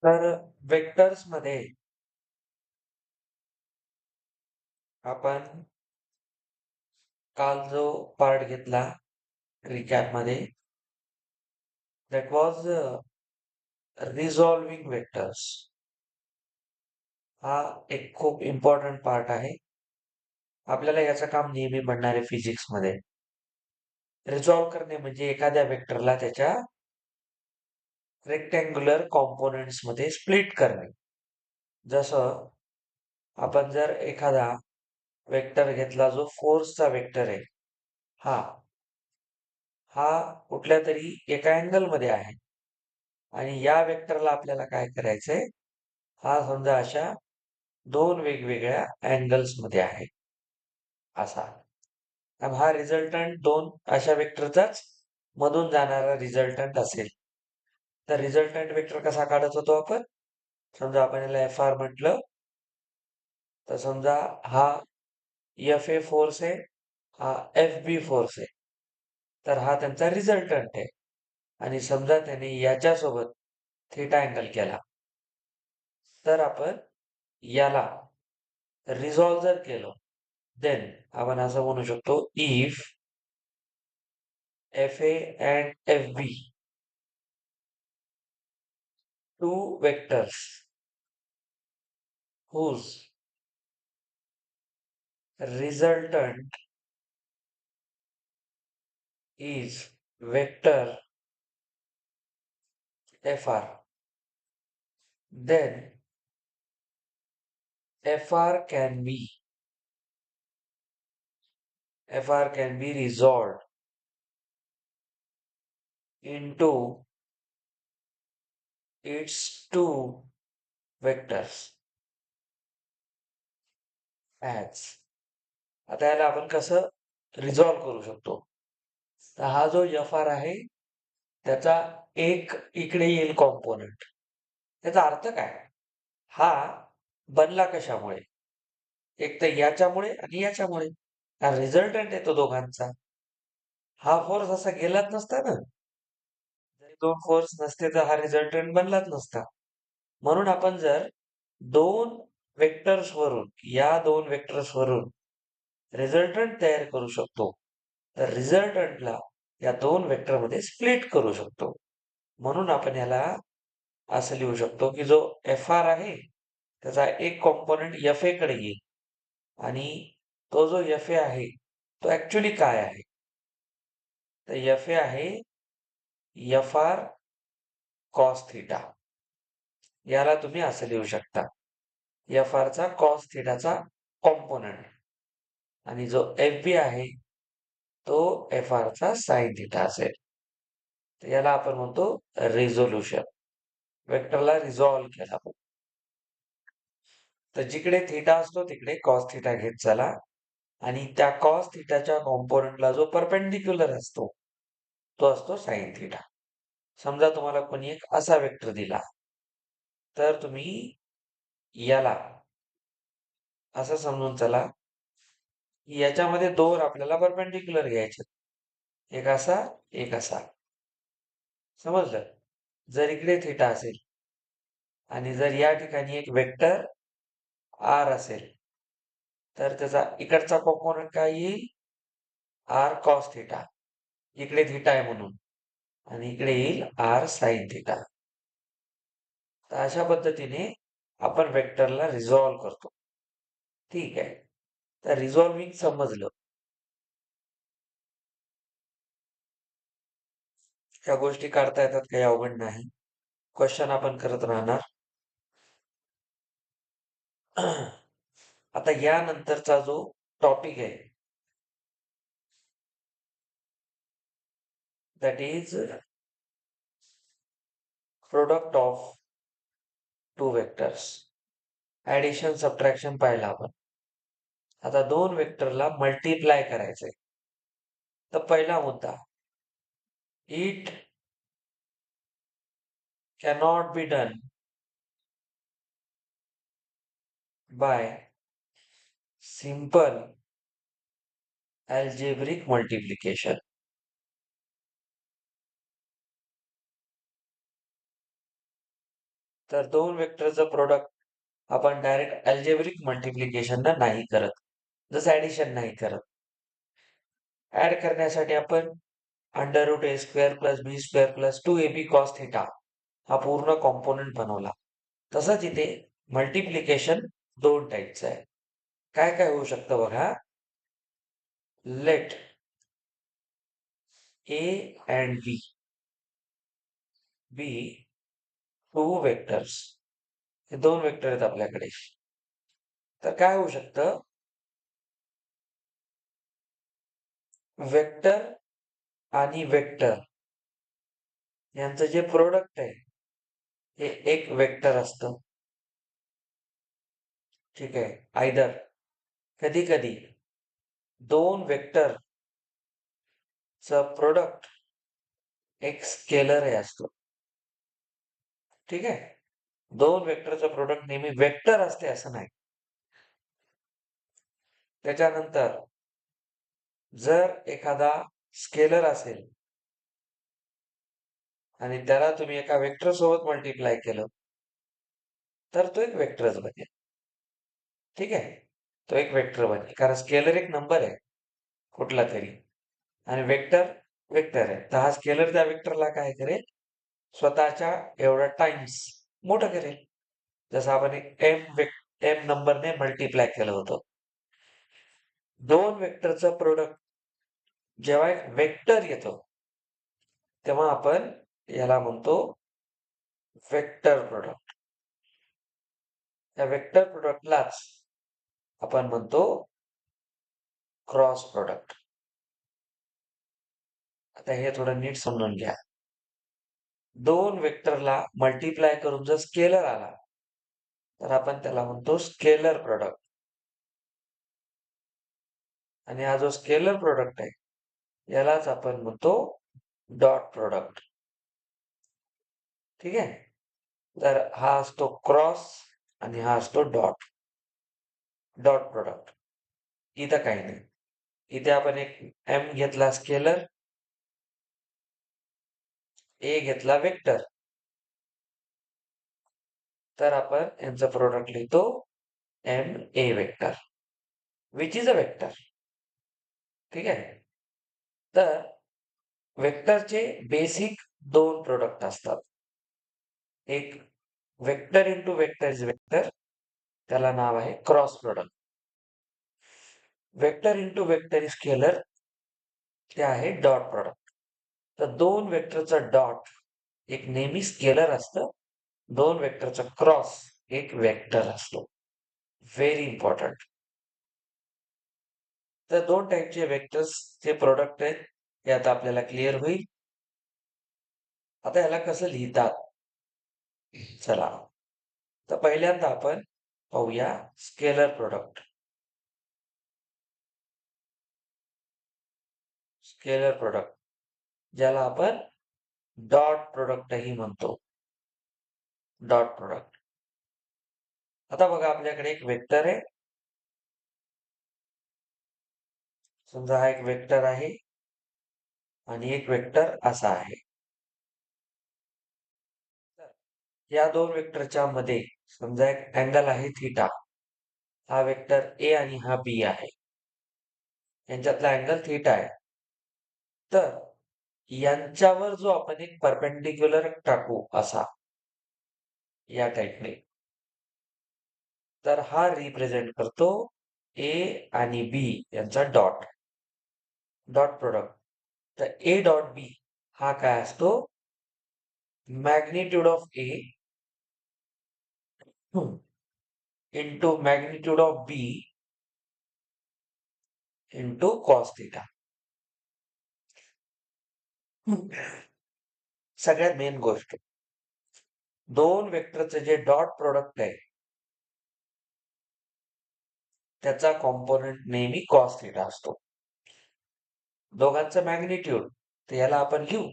तर वेक्टर्स मध्ये आपण काल जो पार्ट घेतला रिकॅप मध्ये दॅट वॉज रिझॉल्विंग वेक्टर्स. हा एक खूप इम्पॉर्टंट पार्ट आहे. आपल्याला याचं काम नेहमी पडणार आहे फिजिक्स मध्ये. रिझॉल्व करणे म्हणजे एखाद्या वेक्टरला त्याच्या रेक्टँग्युलर कॉम्पोनंट्स मध्ये स्प्लिट करणे. जसं आपण जर एखादा वेक्टर घेतला जो फोर्सचा वेक्टर आहे, हा हा कुठल्या तरी एका अँगल मध्ये आहे आणि या वेक्टरला आपल्याला काय करायचंय, हा समजा अशा दोन वेगवेगळ्या अँगल्स मध्ये आहे असा. अब हा रिझल्टंट दोन अशा वेक्टरचाच मधून जाणारा रिझल्टंट असेल. तर रिझल्टंट वेक्टर कसा काढत होतो आपण? समजा आपण याला एफ आर म्हटलं, तर समजा हा एफ ए फोर्स आहे, हा एफ बी फोर्स आहे. तर हा त्यांचा रिझल्टंट आहे. आणि समजा त्याने याच्यासोबत थिटा अँगल केला, तर आपण याला रिझॉल्व जर केलं, देन आपण असं म्हणू शकतो, if F A and F B two vectors whose resultant is vector fr, then fr can be resolved into its two vectors as. आता याला आपण कसं रिझॉल्व करू शकतो? तर हा जो एफ आर आहे त्याचा एक इकडे येईल कॉम्पोनंट. त्याचा अर्थ काय? हा बनला कशामुळे? एक तर याच्यामुळे आणि याच्यामुळे. हा रिझल्टंट येतो दोघांचा. हा फोर्स असा गेलाच नसता ना. जरी दोन फोर्स नसते तर हा रिझल्टंट बनलाच नसता. म्हणून आपण जर दोन वेक्टर्स वरून या दोन वेक्टर्स वरून रिझल्टंट तयार करू शकतो, तर रिझल्टंटला या दोन वेक्टरमध्ये स्प्लिट करू शकतो. म्हणून आपण याला असं लिहू शकतो की जो एफ आर आहे त्याचा एक कॉम्पोनंट एफ ए कडे येईल आणि तो जो एफ ए आहे तो ऍक्च्युली काय आहे? तर एफ ए आहे एफ आर कॉस थिटा. याला तुम्ही असं लिहू शकता, एफ आर चा कॉस थिटाचा कॉम्पोनंट आणि जो एफ बी आहे तो एफ आर चा साइन थिटा असेल. तर याला आपण म्हणतो रिझोल्युशन. वेक्टरला रिझॉल्व केला आपण. तर जिकडे थिटा असतो तिकडे कॉस थिटा घेत चला आणि त्या कॉस थिटाच्या कॉम्पोनंटला जो परपेंडिक्युलर असतो तो असतो साइन थिटा. समजा तुम्हाला कोणी एक असा वेक्टर दिला, तर तुम्ही याला असं समजून चला की याच्यामध्ये दोन आपल्याला परपेंडिक्युलर घ्यायचे, एक असा एक असा. समजलं? जर इकडे थिटा असेल आणि जर या ठिकाणी एक वेक्टर आर असेल, तर त्याचा इकडचा कॉम्पोनंट काय येईल? R cos theta. इकडे थिटा आहे म्हणून आणि इकडे येईल आर साइन थिटा. तर अशा पद्धतीने आपण वेक्टरला रिझॉल्व करतो. ठीक आहे. तर रिझॉल्विंग समजलं. ह्या गोष्टी काढता येतात, काही अवघड नाही. क्वेश्चन आपण करत राहणार. आता यानंतरचा जो टॉपिक आहे that is product of two vectors. Addition subtraction पाहिलं आपण. आता दोन वेक्टरला मल्टिप्लाय करायचंय. तर पहिला मुद्दा, it cannot be done by simple algebraic multiplication. तर दोन वेक्टरचं प्रोडक्ट आपण डायरेक्ट अल्जेब्रिक मल्टिप्लिकेशन नाही करत, जसं ऍडिशन नाही करत. ऍड करण्यासाठी आपण √a² + b² + 2ab cos θ हा पूर्ण कॉम्पोनंट बनवला. तसंच इथे मल्टिप्लिकेशन दोन टाईपचं आहे. काय काय होऊ शकतं बघा. Let a and b be two vectors. हे दोन वेक्टर आहेत आपल्याकडे. तर काय होऊ शकतं, वेक्टर आणि वेक्टर यांचं जे प्रोडक्ट आहे हे एक वेक्टर असतं. ठीक आहे. आयदर कधी कधी दोन वेक्टर च प्रोडक्ट एक स्केलर हे असतो. ठीक आहे. दोन वेक्टरचं प्रोडक्ट नेहमी वेक्टर असते असं नाही. त्याच्यानंतर जर एखादा स्केलर असेल आणि त्याला तुम्ही एका वेक्टर सोबत मल्टिप्लाय केलं तर तो एक वेक्टरच बनेल. ठीक आहे. तो एक वेक्टर बनेल कारण स्केलर एक नंबर आहे कुठला तरी आणि वेक्टर वेक्टर आहे. तर हा स्केलर त्या वेक्टरला काय करेल, स्वतःच्या एवढा टाइम्स मोठं करेल. जसं आपण एक एम नंबरने मल्टिप्लाय केलं होतं. दोन वेक्टरचं प्रोडक्ट जेव्हा एक वेक्टर येतो तेव्हा आपण याला म्हणतो वेक्टर प्रोडक्ट. त्या वेक्टर प्रोडक्टलाच आपण म्हणतो क्रॉस प्रोडक्ट. आता हे थोडं नीट समजून घ्या. दोन वेक्टरला मल्टिप्लाय करून जर स्केलर आला तर आपण त्याला म्हणतो स्केलर प्रोडक्ट. आणि हा जो स्केलर प्रोडक्ट आहे यालाच आपण म्हणतो डॉट प्रोडक्ट. ठीक आहे. तर हा असतो क्रॉस आणि हा असतो डॉट प्रोडक्ट. इथं काही नाही. इथे आपण एक एम घेतला स्केलर, ए घेतला वेक्टर, तर आपण यांचं प्रोडक्ट लिहितो M A vector which is a vector. ठीक आहे. तर वेक्टरचे बेसिक दोन प्रोडक्ट असतात. एक vector into vector is vector, त्याला नाव आहे cross product. Vector into vector is scalar, ते आहे डॉट प्रोडक्ट. तर दोन वेक्टरचा डॉट एक नेहमी स्केलर असतं, दोन वेक्टरचा क्रॉस एक वेक्टर असतो. Very important. तर दोन टाईपचे वेक्टर्सचे प्रोडक्ट आहेत हे आता आपल्याला क्लिअर होईल. आता याला कसं लिहितात चला. तर पहिल्यांदा आपण पाहूया स्केलर प्रोडक्ट. स्केलर प्रोडक्ट ज्याला आपण डॉट प्रोडक्टही म्हणतो. Dot product. आता बघा आपल्याकडे एक वेक्टर आहे. समजा हा एक वेक्टर आहे आणि एक वेक्टर असा आहे. या दोन वेक्टरच्या मध्ये समजा एक अँगल आहे थिटा. हा वेक्टर ए आणि हा बी आहे. यांच्यातला अँगल थिटा आहे. तर यांच्यावर जो आपण एक परपेंडिक्युलर टाकू असा या टाइपने, तर हा रिप्रेझेंट करतो ए आणि बी यांचा डॉट प्रोडक्ट. तर ए डॉट बी हा काय असतो, magnitude of A into magnitude of B into cos theta. सगळ्यात मेन गोष्ट, दोन वेक्टरचे जे डॉट प्रोडक्ट आहे त्याचा कॉम्पोनंट नेहमी कॉस थिटा असतो. दोघांचं मॅग्निट्यूड, तर याला आपण लिहू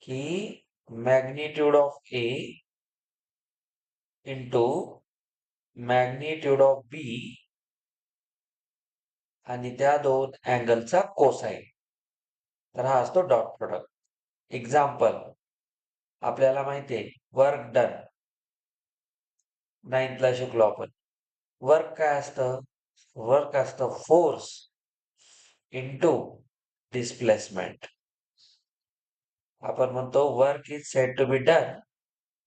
की magnitude of A into magnitude of B आणि त्या दोन अँगलचा कोसाइन. तर हा असतो डॉट प्रोडक्ट. एक्झाम्पल, आपल्याला माहिती आहे वर्क डन. 9th ला शिकलो आपण. वर्क काय असतं? वर्क असतं फोर्स इंटू डिस्प्लेसमेंट. आपण म्हणतो work is said to be done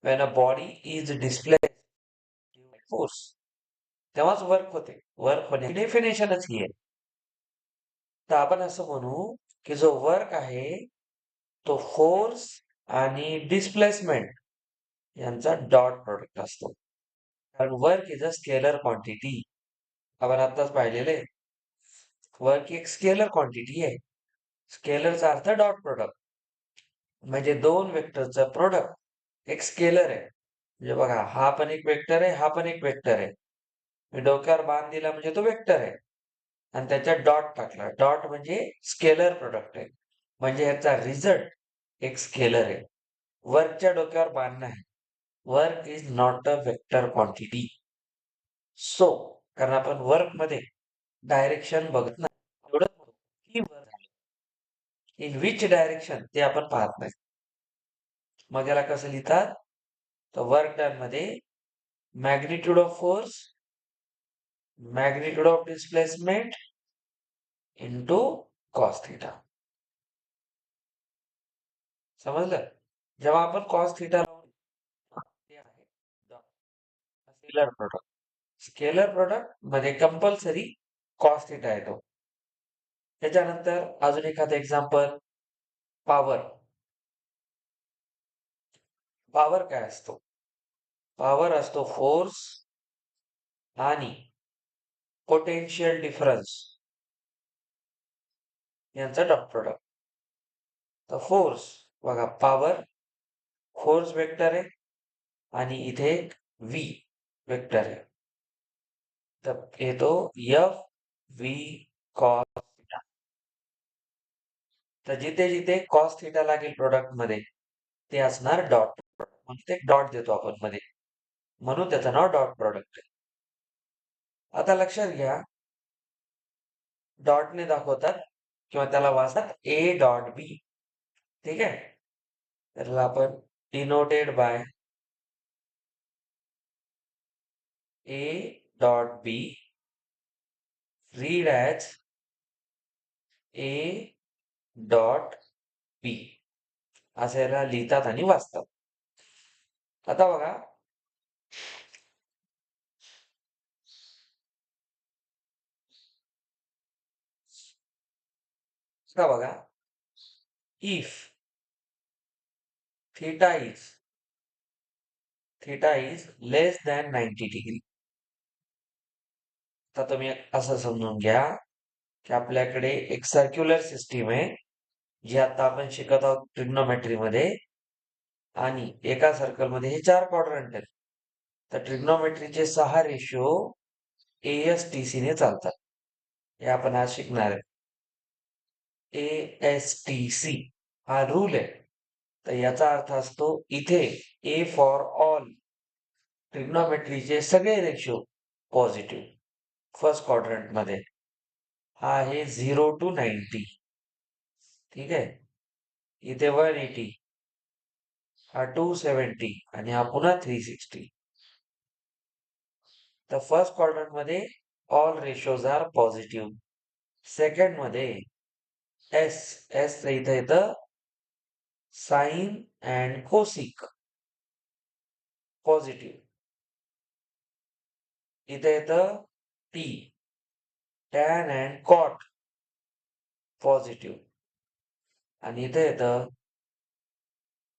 when a body is displaced by force. तेव्हाच वर्क होते. वर्क होण्याची डेफिनेशनच ही आहे. तर आपण असं म्हणू की जो वर्क आहे तो फोर्स आणि डिस्प्लेसमेंट यांचा डॉट प्रोडक्ट असतो. कारण work is a scalar quantity. आपण आताच पाहिलेले वर्क एक स्केलर क्वांटिटी आहे. स्केलरचा अर्थ डॉट प्रोडक्ट. म्हणजे दोन वेक्टरचं प्रोडक्ट एक स्केलर आहे. म्हणजे बघा हा पण एक वेक्टर आहे, हा पण एक वेक्टर आहे. मी डोक्यावर बाण दिला म्हणजे तो वेक्टर आहे आणि त्याच्यात डॉट टाकला. डॉट म्हणजे स्केलर प्रोडक्ट आहे. म्हणजे याचा रिझल्ट एक स्केलर आहे. वर्कच्या डोक्यावर बाण नाही. Work is not a vector quantity. So कारण आपण वर्क मध्ये डायरेक्शन बघत नाही. एवढंच म्हणू की वर्क झालं. इन विच डायरेक्शन ते आपण पाहत नाही. मग याला कसं लिहितात? तर वर्क डन मध्ये magnitude of force, magnitude of displacement into cos theta. समजलं? जेव्हा आपण कॉस थिटा ते आहे स्केलर प्रोडक्ट. स्केलर प्रोडक्ट मध्ये कंपल्सरी कॉस थिटा येतो. त्याच्यानंतर अजून एखादं एक्झाम्पल, पॉवर. पॉवर काय असतो? पॉवर असतो फोर्स आणि पोटेन्शियल डिफरन्स यांचा डॉट प्रोडक्ट. तर फोर्स बघा पॉवर फोर्स वेक्टर आहे आणि इथे व्ही वेक्टर आहे. तर येतो एफ व्ही कॉस थिटा. तर जिथे जिथे कॉस थिटा लागेल प्रोडक्ट मध्ये ते असणार डॉट. म्हणून ते डॉट देतो आपण मध्ये, म्हणून त्याचं नाव डॉट प्रोडक्ट आहे. आता लक्षात घ्या, डॉटने दाखवतात किंवा त्याला वाचतात ए डॉट बी. ठीक आहे, त्याला आपण denoted by A dot B, read as A dot B असं याला लिहितात आणि वाचतात. आता बघा, आता बघा, if theta is less than 90 degree. आता तुम्ही असं समजून घ्या की आपल्याकडे एक सर्क्युलर सिस्टीम आहे जी आता आपण शिकत आहोत ट्रिग्नोमेट्री मध्ये, आणि एका सर्कल मध्ये हे 4 क्वाड्रंट आहेत. तर ट्रिग्नोमेट्रीचे 6 रेशिओ ASTC ने चालतात. हे आपण आज शिकणार आहे. ASTC हा रूल आहे. तर याचा अर्थ असतो इथे A फॉर ऑल ट्रिग्नोमेट्रीचे सगळे रेशिओ पॉझिटिव्ह फर्स्ट क्वाड्रंट मध्ये. हा आहे 0 to 90. ठीक आहे, इथे 180, हा 270 आणि हा पुन्हा 360. तर फर्स्ट क्वाड्रंट मध्ये all ratios are positive. Second मध्ये एस एस इथे येतं साइन अँड कोसिक पॉझिटिव्ह. इथे येतं T tan and cot positive. आणि इथे येतं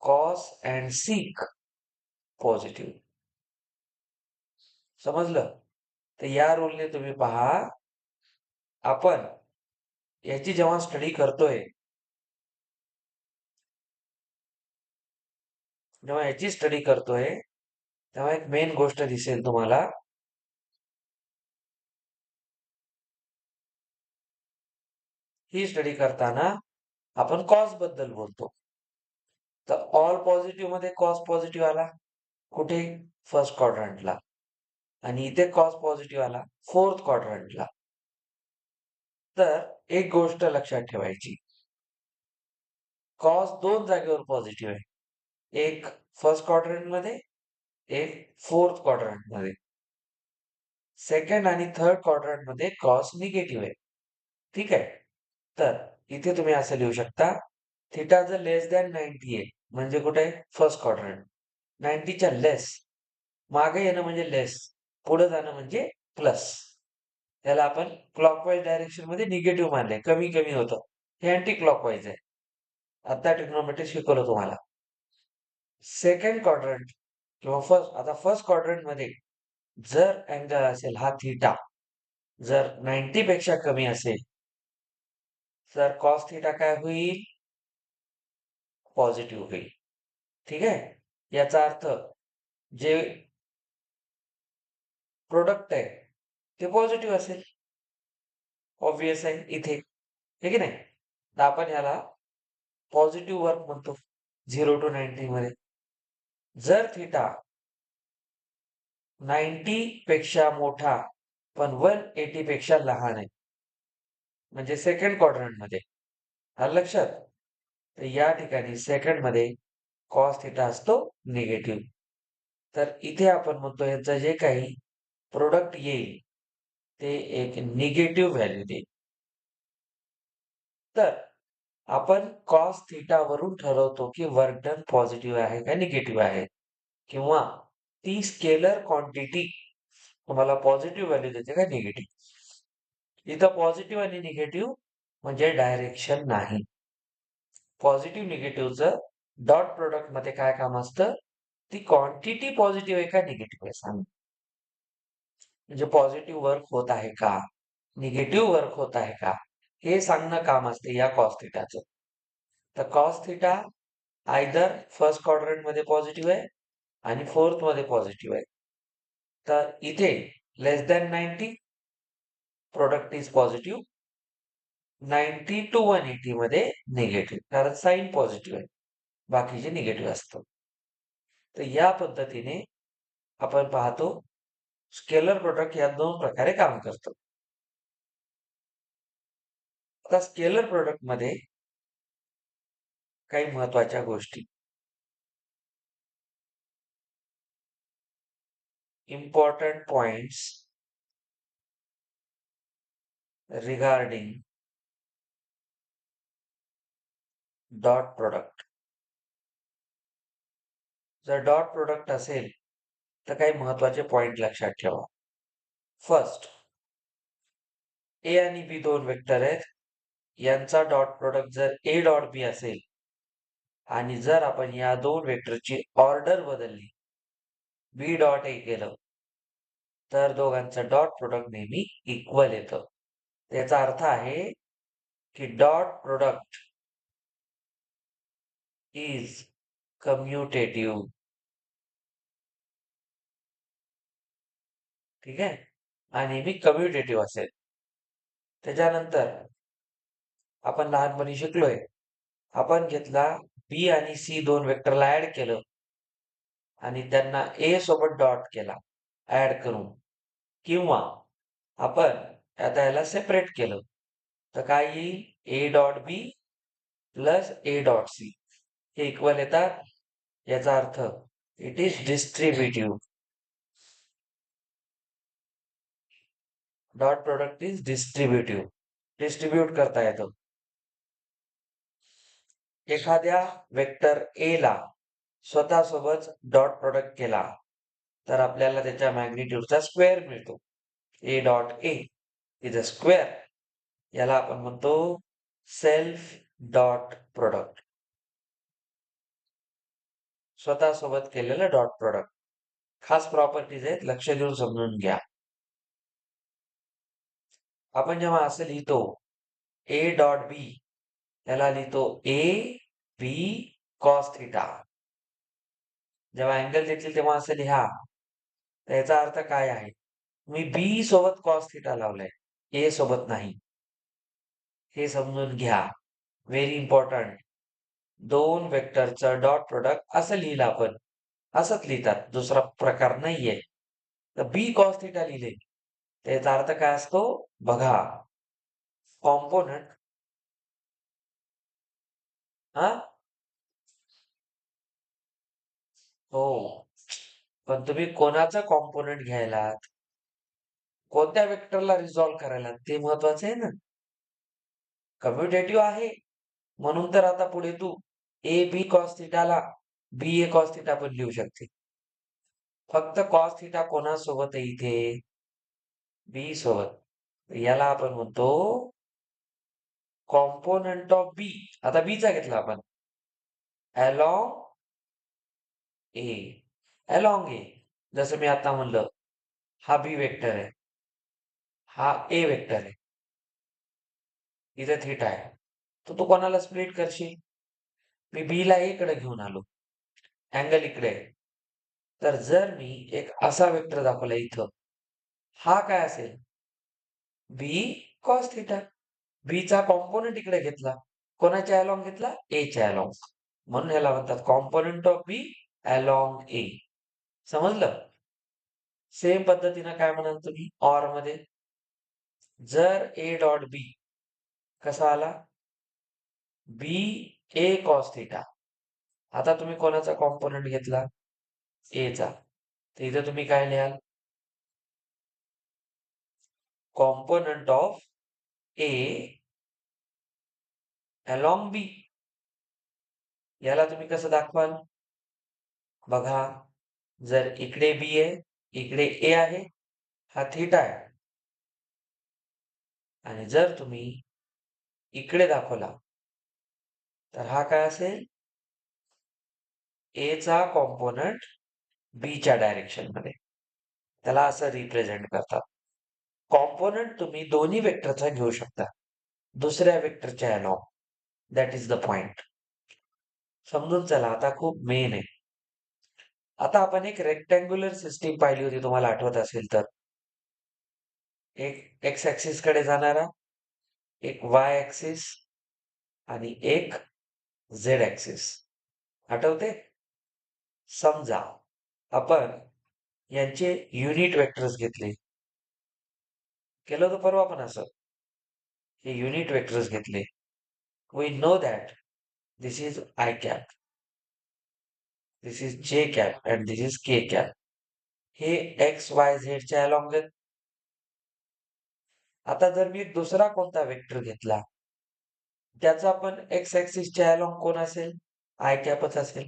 कॉस अँड सिक पॉझिटिव्ह. समजलं? तर या रूलने तुम्ही पहा, आपण याची जेव्हा स्टडी करतोय, तेव्हा एक मेन गोष्ट दिसेल तुम्हाला. ही स्टडी करताना आपण कॉस बद्दल बोलतो. तर ऑल पॉझिटिव्ह मध्ये कॉस पॉझिटिव्ह आला कुठे? फर्स्ट क्वाड्रंटला. आणि इथे कॉस पॉझिटिव्ह आला फोर्थ क्वाड्रंटला. तर एक गोष्ट लक्षात ठेवायची, कॉस दोन जागेवर पॉझिटिव्ह आहे. एक फर्स्ट क्वाड्रंट मध्ये एक फोर्थ क्वाड्रंट मध्ये. सेकंड आणि थर्ड क्वाड्रंट मध्ये कॉस निगेटिव्ह आहे. ठीक आहे. तर इथे तुम्ही असं लिहू शकता, थिटा जर लेस दॅन 90 आहे म्हणजे कुठे आहे? First quadrant. 90च्या लेस, मागे येणं म्हणजे लेस, पुढे जाणं म्हणजे प्लस. त्याला आपण क्लॉकवाईज डायरेक्शन मध्ये निगेटिव्ह मानले, कमी कमी होतं. हे अँटी क्लॉकवाईज आहे. आता ट्रिग्नोमेट्री शिकवलं तुम्हाला. सेकंड क्वाड्रंट किंवा फर्स्ट क्वाड्रंट मध्ये जर अँगल असेल हा थिटा, जर 90 पेक्षा कमी असेल तर कॉस थिटा काय होईल? पॉझिटिव्ह होईल. ठीक आहे. याचा अर्थ जे प्रोडक्ट आहे ते पॉझिटिव्ह असेल. ऑब्विस आहे इथे, हे की नाही? तर आपण ह्याला पॉझिटिव्ह वर्क म्हणतो 0 to 90 मध्ये. जर थिटा 90 पेक्षा मोठा पण 180 पेक्षा लहान आहे, म्हणजे सेकंड क्वाड्रंट मध्ये, आलं लक्षात? तर या ठिकाणी सेकंड मध्ये कॉस थिटा असतो निगेटिव्ह. तर इथे आपण म्हणतो याचं जे काही प्रोडक्ट येईल ते एक निगेटिव्ह व्हॅल्यू देईल. तर आपण कॉस थिटा वरून ठरवतो की वर्क डन पॉझिटिव्ह आहे का निगेटिव्ह आहे, किंवा ती स्केलर क्वांटिटी तुम्हाला पॉझिटिव्ह व्हॅल्यू देते का निगेटिव्ह. इथं पॉझिटिव्ह आणि निगेटिव्ह म्हणजे डायरेक्शन नाही. पॉझिटिव्ह निगेटिव्हचं डॉट प्रोडक्ट मध्ये काय काम असतं? ती क्वांटिटी पॉझिटिव्ह आहे का निगेटिव्ह आहे सांग. म्हणजे पॉझिटिव्ह वर्क होत आहे का, निगेटिव्ह वर्क होत आहे का, हे सांगणं काम असते या कॉस थिटाचं. तर cos theta either first quadrant मध्ये पॉझिटिव्ह आहे आणि फोर्थ मध्ये पॉझिटिव्ह आहे. तर इथे less than 90 product is positive, 90 to 180 मध्ये निगेटिव्ह, कारण साइन पॉझिटिव्ह आहे, बाकीचे निगेटिव्ह असतं. तर या पद्धतीने आपण पाहतो स्केलर प्रोडक्ट या दोन प्रकारे काम करतं. आता स्केलर प्रोडक्ट मध्ये काही महत्वाच्या गोष्टी, important points regarding dot product. जर डॉट प्रोडक्ट असेल तर काही महत्वाचे पॉइंट लक्षात ठेवा. फर्स्ट, ए आणि बी दोन वेक्टर आहेत, यांचा डॉट प्रोडक्ट जर ए डॉट बी असेल आणि जर आपण या दोन वेक्टरची ऑर्डर बदलली, बी डॉट ए केलं, तर दोघांचं डॉट प्रोडक्ट नेहमी इक्वल येतं. त्याचा अर्थ आहे की डॉट प्रोडक्ट इज कम्युटेटिव्ह. ठीक आहे, आणि नेहमी कम्युटेटिव्ह असेल. त्याच्यानंतर आपण लहानपणी शिकलोय, आपण घेतला बी आणि सी दोन वेक्टरला ऍड केलं आणि त्यांना ए सोबत डॉट केला ऍड करून, किंवा आपण आता याला सेपरेट केलं तर काय येईल? A dot B plus A dot C हे इक्वल येतात. याचा अर्थ it is distributive. Dot product is distributive, distribute करता येतं. एखाद्या वेक्टर ए ला स्वतःसोबत डॉट प्रोडक्ट केला तर आपल्याला त्याच्या मॅग्निट्यूडचा स्क्वेअर मिळतो. ए dot A is a square. याला आपण म्हणतो सेल्फ डॉट प्रोडक्ट, स्वतःसोबत केलेलं डॉट प्रोडक्ट. खास प्रॉपर्टीज आहेत, लक्ष देऊन समजून घ्या. आपण जेव्हा असं लिहितो ए डॉट बी, याला लिहितो ए बी कॉस थिटा. जेव्हा अँगल घेतली तेव्हा असं लिहा. तर याचा अर्थ काय आहे? मी बी सोबत कॉस थिटा लावलाय, ए सोबत नाही. हे समजून घ्या, व्हेरी इम्पॉर्टंट. दोन वेक्टरचं डॉट प्रोडक्ट असं लिहिलं आपण, असंच लिहितात, दुसरा प्रकार नाहीये. तर बी कॉस थिटा लिहिले, त्याचा अर्थ काय असतो बघा. कॉम्पोनंट, हा, हो, पण तुम्ही कोणाचा कॉम्पोनंट घ्यायलात, कोणत्या वेक्टरला रिझॉल्व्ह करायला ते महत्वाचं आहे ना. कम्युटेटिव्ह आहे म्हणून तर आता पुढे तू ए बी कॉस थिटाला बी ए कॉस थिटा पण लिहू शकते. फक्त कॉस थिटा कोणासोबत आहे इथे, बी सोबत. याला आपण म्हणतो कॉम्पोनंट ऑफ बी. आता बी चा घेतला आपण अलॉंग ए. अलॉंग ए जसं मी आता म्हणलं, हा बी वेक्टर आहे, हा ए वेक्टर आहे, इथे थिटा आहे. तर तू कोणाला स्प्लिट करशील? मी बी ला ए कडे घेऊन आलो, अँगल इकडे आहे. तर जर मी एक असा वेक्टर दाखवला इथं, हा काय असेल? बी कॉस थिटा. बी चा कॉम्पोनंट इकडे घेतला, कोणाच्या अलॉंग घेतला? ए च्या अलॉंग. म्हणून ह्याला म्हणतात कॉम्पोनंट ऑफ बी अलॉंग ए. समजलं? सेम पद्धतीनं काय म्हणाल तुम्ही ऑर मध्ये, जर ए डॉट बी कसा आला? बी ए कॉस थिटा. आता तुम्ही कोणाचा कॉम्पोनंट घेतला? ए चा. तर इथे तुम्ही काय लिहाल? कॉम्पोनंट ऑफ ए अलॉंग बी. याला तुम्ही कसं दाखवाल? बघा, जर इकडे बी आहे, इकडे ए आहे, हा थिटा आहे. आणि जर तुम्ही इकडे दाखवला तर हा काय असेल? ए चा कॉम्पोनंट बी च्या डायरेक्शन मध्ये. त्याला असं रिप्रेझेंट करतात. कॉम्पोनंट तुम्ही दोन्ही वेक्टरचा घेऊ शकता, दुसऱ्या वेक्टरच्या along. That is the point. समजून चला, आता खूप मेन आहे. आता आपण एक रेक्टँग्युलर सिस्टीम पाहिली होती, तुम्हाला आठवत असेल तर. एक एक्स ऍक्सिस कडे जाणारा, एक वाय ऍक्सिस आणि एक झेड ऍक्सिस. आठवते? समजा आपण यांचे युनिट वेक्टर्स घेतले, केलं होतं परवा पण असं. हे युनिट वेक्टर्स घेतले. We know that this is I cap, this is J cap and this is K cap. हे एक्स वाय झेड च्या अलॉंग आहेत. आता जर मी दुसरा कोणता वेक्टर घेतला, त्याचा पण एक्स ऍक्सिसच्या अलॉंग कोण असेल? आय कॅपच असेल.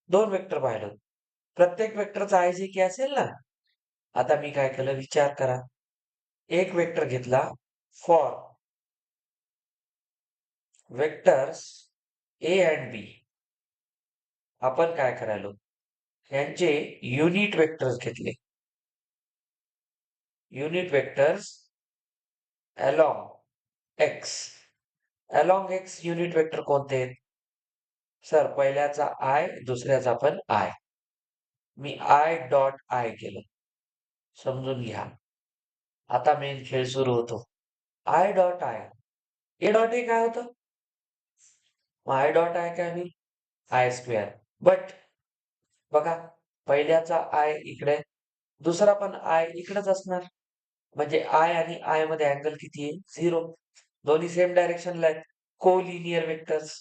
दोन वेक्टर पाहिलं, प्रत्येक वेक्टरचा आय जे के असेल ना. आता मी काय केलं, विचार करा. एक वेक्टर घेतला फॉर वेक्टर्स ए अँड बी. आपण काय करायलो, यांचे युनिट वेक्टर्स घेतले. Unit vectors along x. Along x unit vector कोणते आहेत? सर, पहिल्याचा आय, दुसऱ्याचा पण I. Me I dot I केलं. समजून घ्या, आता मेन खेळ सुरू होतो. I dot I. A dot A काय होतं? आय डॉट आय काय होईल? I square. बट बघा, पहिल्याचा आय इकडे, दुसरा पण आय इकडेच असणार. म्हणजे आय आणि आय मध्ये अँगल किती आहे? 0. दोन्ही सेम डायरेक्शनला आहेत. Collinear vectors,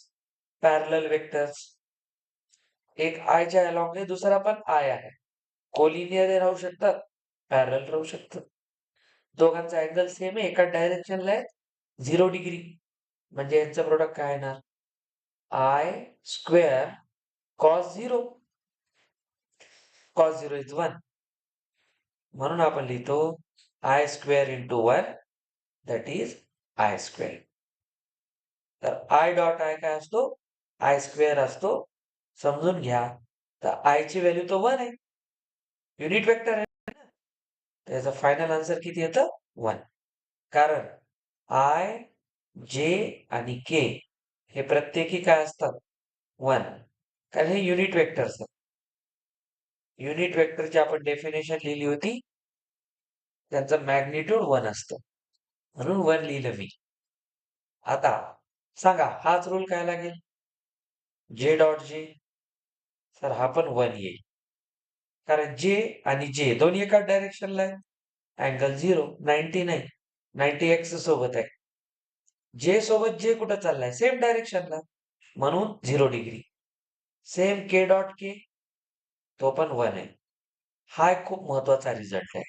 parallel vectors. एक आय च्या अलॉंग आहे, दुसरा पण आय आहे. कोलिनियर राहू शकतात, पॅरलल राहू शकतात. दोघांचा अँगल सेम आहे, एका डायरेक्शनला आहे, 0 डिग्री. म्हणजे यांचं प्रोडक्ट काय येणार? I square cos 0. Cos 0 is 1. म्हणून आपण लिहितो I square into 1, that is I square. तर आय डॉट आय काय असतो? आय स्क्वेअर असतो. समजून घ्या, तर आय ची व्हॅल्यू तो 1 आहे, युनिट वेक्टर आहे ना. त्याचा फायनल आन्सर किती येतं? 1. कारण आय, जे आणि के हे प्रत्येकी काय असतात? 1. कारण हे युनिट वेक्टर्स आहेत. युनिट वेक्टरची आपण डेफिनेशन लिहिली होती, त्यांचं मॅग्निट्यूड 1 असतं, म्हणून 1 लिहिलं मी. आता सांगा, हाच रूल काय लागेल? J dot J. सर, हा पण 1 येईल, कारण जे आणि जे दोन्ही एकाच डायरेक्शनला आहे. अँगल 0, 90 नाही, 90 एक्स सोबत आहे. जे सोबत जे कुठं चाललाय? सेम डायरेक्शनला, म्हणून 0 डिग्री. सेम के डॉट के, तो पण 1 आहे. हा एक खूप महत्वाचा रिझल्ट आहे.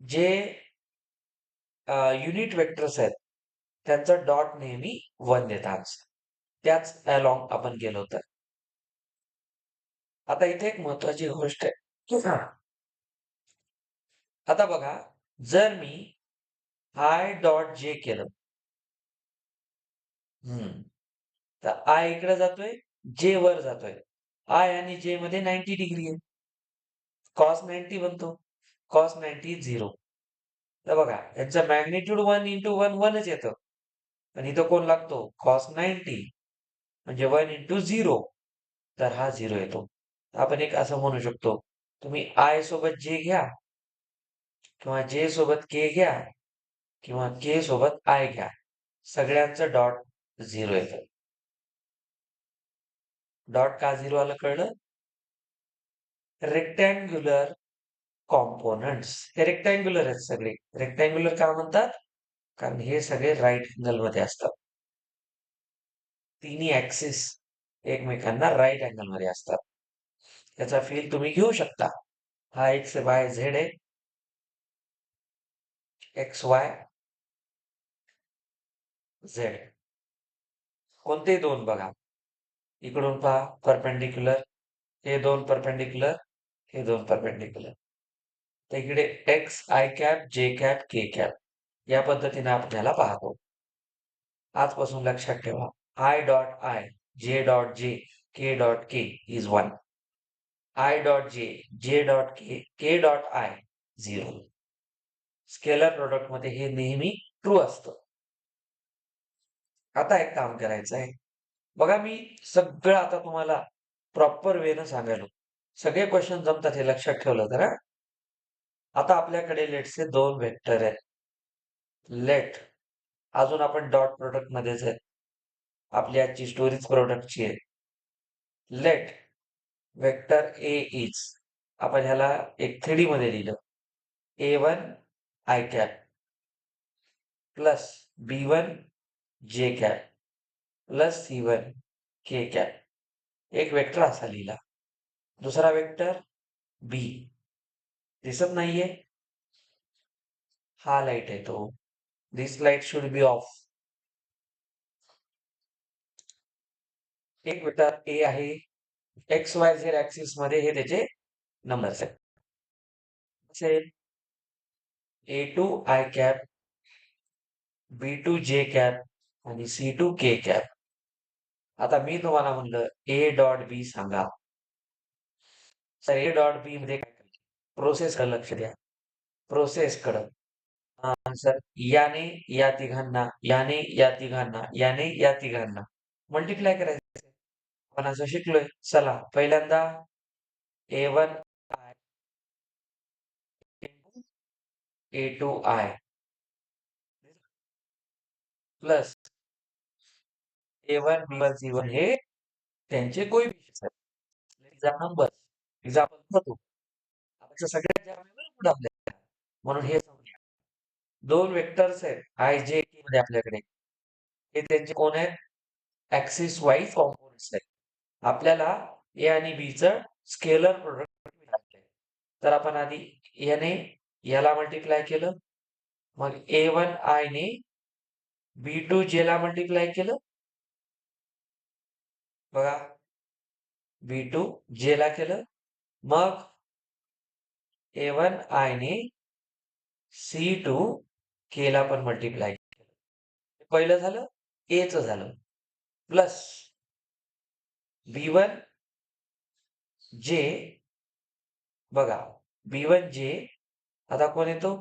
जे युनिट वेक्टर्स आहेत त्यांचं डॉट नेहमी 1 देतात. त्याच अलॉंग आपण गेलो तर. आता इथे एक महत्वाची गोष्ट आहे. आता बघा, जर मी आय डॉट जे केलं, तर आय इकडे जातोय, जे वर जातोय. आय आणि जे मध्ये 90 डिग्री आहे. कॉस 90 बनतो. कॉस 90 0. तर बघा, यांचं मॅग्निट्यूड 1 इंटू 1 1च येतं. पण इथं कोण लागतो? कॉस 90 म्हणजे 1 इंटू 0. तर हा 0 येतो. आपण एक असं म्हणू शकतो, तुम्ही आय सोबत जे घ्या किंवा जे सोबत के घ्या किंवा के सोबत आय घ्या, सगळ्यांचं डॉट 0 येतं. डॉट का 0 आलं कळलं? रेक्टँग्युलर कॉम्पोनंट्स हे रेक्टँग्युलर आहेत सगळे. रेक्टँग्युलर का म्हणतात? कारण हे सगळे राईट अँगल मध्ये असतात. तिन्ही ऍक्सिस एकमेकांना राईट अँगल मध्ये असतात. याचा फील तुम्ही घेऊ शकता. हा एक्स वाय झेड आहे. एक्स वाय झेड कोणते दोन बघा, इकडून पहा परपेंडिक्युलर, हे दोन परपेंडिक्युलर, हे दोन परपेंडिक्युलर. तर इकडे एक्स आय कॅप जे कॅप के कॅप या पद्धतीने आपण याला पाहतो. आजपासून लक्षात ठेवा, I dot I J dot J K dot K is 1. I dot J J dot K dot I 0. Scalar product मध्ये हे नेहमी ट्रू असतं. आता एक काम करायचं आहे बघा, मी सगळं आता तुम्हाला प्रॉपर वेनं सांगायलो. सगळे क्वेश्चन जमतात हे लक्षात ठेवलं तर. आता आपल्याकडे लेटचे 2 वेक्टर आहेत. लेट अजून आपण डॉट प्रोडक्ट मध्येच आहेत. आपली आजची स्टोरीज प्रोडक्टची आहे. लेट वेक्टर ए इज, आपण ह्याला एक 3D मध्ये लिहिलं, A1 i cap plus B1 जे कॅप प्लस C1 के कॅप. एक वेक्टर असा लिहिला. दुसरा वेक्टर बी दिसत नाहीये, हा लाईट आहे तो. दिस लाईट शुड बी ऑफ. एक वेक्टर ए आहे, एक्स वाय झेड ऍक्सिस मध्ये हे त्याचे नंबर्स आहेत. असेल A2 आय कॅप, B2 जे कॅप आणि C2 के कॅप. आता मी तुम्हाला म्हणलं ए डॉट बी सांगा. तर ए डॉट बी मध्ये काय करायचं? प्रोसेस कडे लक्ष द्या. प्रोसेस कडं. सर याने या तिघांना, याने या तिघांना, याने या तिघांना मल्टिप्लाय करायचं. आपण असं शिकलोय. चला पहिल्यांदा A1 I A2 I plus A1 B1 C1 हे त्यांचे कोएफिशियंट्स आहेत. नंबर एक्झाम्पल होतो. आता सगळ्यात जास्त नंबर आपल्याला म्हणून हे समजूया. दोन वेक्टर्स आहेत आय जे के मध्ये आपल्याकडे. हे त्यांचे कोण आहेत? ऍक्सिस वाईज कॉम्पोनंट्स आहेत. आपल्याला ए आणि बी चं स्केलर प्रोडक्ट मिळाले. तर आपण आधी याने याला मल्टिप्लाय केलं, मग A1 आय ने B2 जे ला मल्टिप्लाय केलं. बघा, B2 जे ला केलं, मग A1 आय ने C2 के ला पण मल्टिप्लाय केलं. पहिलं झालं, A चं झालं, प्लस B1 जे, बघा B1 जे, आता कोण येतो?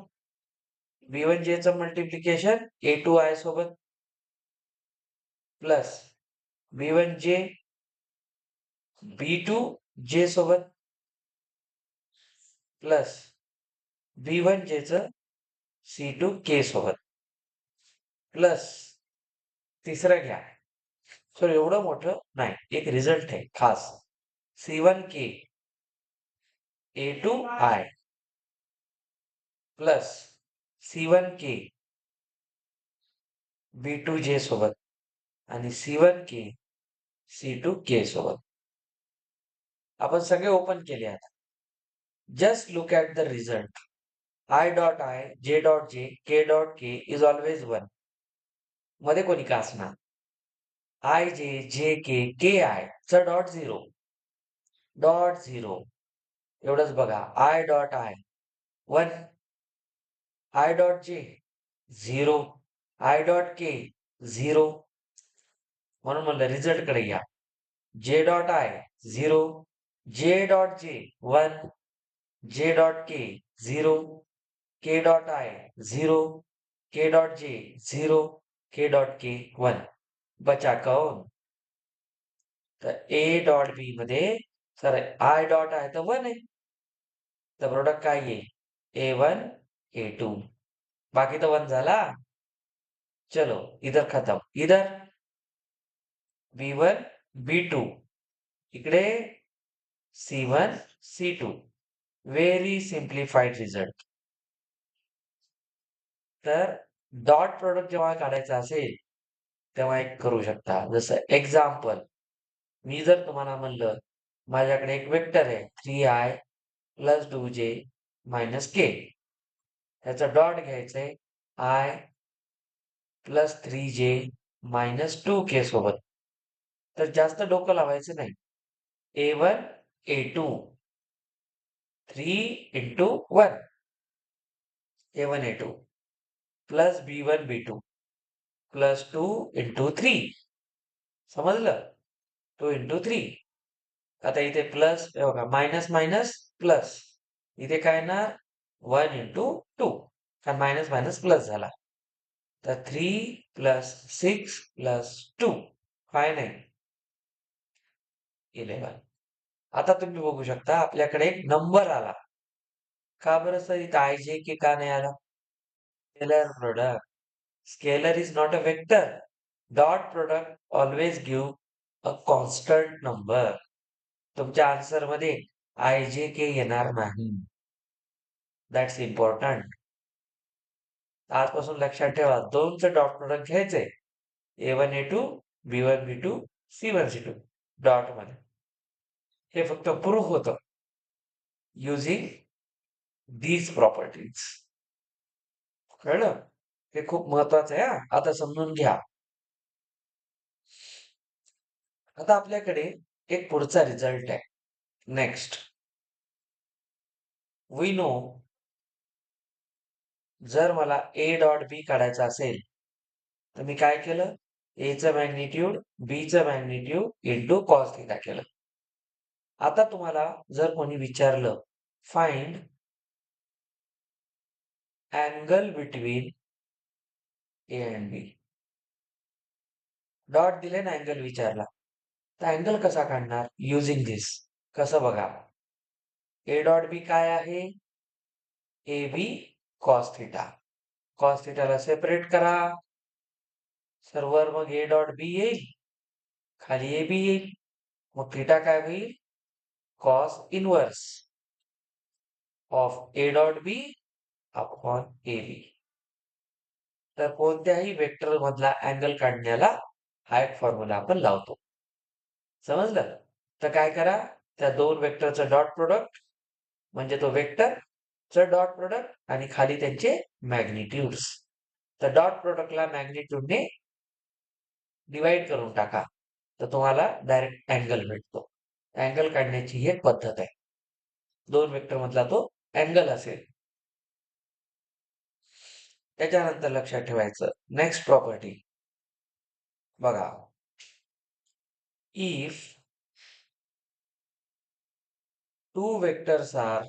B1 जे चं मल्टिप्लिकेशन A2 आय सोबत प्लस B1 जे B2 जे सोबत प्लस B1 जे चं C2 के सोबत प्लस तिसरं घ्या. सर एवढं मोठं नाही, एक रिझल्ट आहे खास. C1 K A2 I plus C1 K B2 जे सोबत आणि C1 के C2 के सोबत. आपण सगळे ओपन केले आहेत. Just look at the result. I dot I, J dot J, K dot K is always 1. मध्ये कोणी का असणार? I, J, J, K, K, I चा डॉट 0. डॉट 0. एवढंच बघा. I dot I 1. I dot J 0. I dot K 0. म्हणून म्हणलं result कडे या. J dot I 0. J dot J 1. J dot K 0. K dot I 0. K dot J 0. K dot K 1. बचा कौन? तर A dot B मध्ये sir I dot I तर 1 आहे. तर प्रोडक्ट काय येईल? A1 A2. बाकी तर 1 झाला. चलो इधर खतम. इधर B1 B2. इकडे C1 C2. Very simplified result. तर डॉट प्रोडक्ट जेव्हा काढायचा असेल तेव्हा एक करू शकता. जसं एक्झाम्पल, मी जर तुम्हाला म्हणलं माझ्याकडे एक वेक्टर आहे 3i plus 2j minus k. ह्याचं डॉट घ्यायचंय i plus 3j minus 2k सोबत. तर जास्त डोकं लावायचं नाही. A1 A2 3 into 1 A1 A2 plus B1 B2 plus 2 into 3. समजलं? 2 into 3. आता इथे प्लस बघा, मायनस मायनस प्लस. इथे काय ना 1 into 2. कारण मायनस मायनस प्लस झाला. तर 3 प्लस 6 प्लस 2 काय नाही 11. आता तुम्ही बघू शकता आपल्याकडे एक नंबर आला. का बरं सर इथं आयजे के का नाही आला? Scalar product. Scalar is not a vector. Dot product always give a constant number. तुमच्या आन्सर मध्ये IJK येणार नाही. That's important. आजपासून लक्षात ठेवा, दोनचं डॉट प्रोडक्ट घ्यायचंय. A1 A2, B1 B2, C1 C2 dot मध्ये. हे फक्त प्रूफ होतं युझिंग दीज प्रॉपर्टीज. कळलं? हे खूप महत्वाचं आहे. आता समजून घ्या. आता आपल्याकडे एक पुढचा रिझल्ट आहे. नेक्स्ट, वी नो जर मला A डॉट B काढायचा असेल तर मी काय केलं? A चं मॅग्निट्यूड B चं मॅग्निट्यूड इंटू कॉस थिटा केलं. आता तुम्हाला जर कोणी विचारलं find angle between A and B. Dot दिले ना, अँगल विचारला, तर अँगल कसा काढणार? Using this. कसं बघा, A डॉट B काय आहे? AB cos theta. कॉस थिटाला सेपरेट करा. सर्वर मग A डॉट B येईल, खाली AB येईल. मग थिटा काय होईल? Cos inverse of A dot B upon AB. तर कोणत्याही वेक्टर मधला अँगल काढण्याला हा एक फॉर्म्युला आपण लावतो. समजलं? तर काय करा, त्या दोन वेक्टरचं डॉट प्रोडक्ट म्हणजे तो वेक्टरचं डॉट प्रोडक्ट आणि खाली त्यांचे मॅग्निट्यूड्स. तर डॉट प्रोडक्टला मॅग्निट्यूडने डिवाइड करून टाका, तर तुम्हाला डायरेक्ट अँगल भेटतो. अँगल काढण्याची ही एक पद्धत आहे. दोन वेक्टर मधला तो अँगल असेल. त्याच्यानंतर लक्षात ठेवायचं नेक्स्ट प्रॉपर्टी बघा, if two vectors are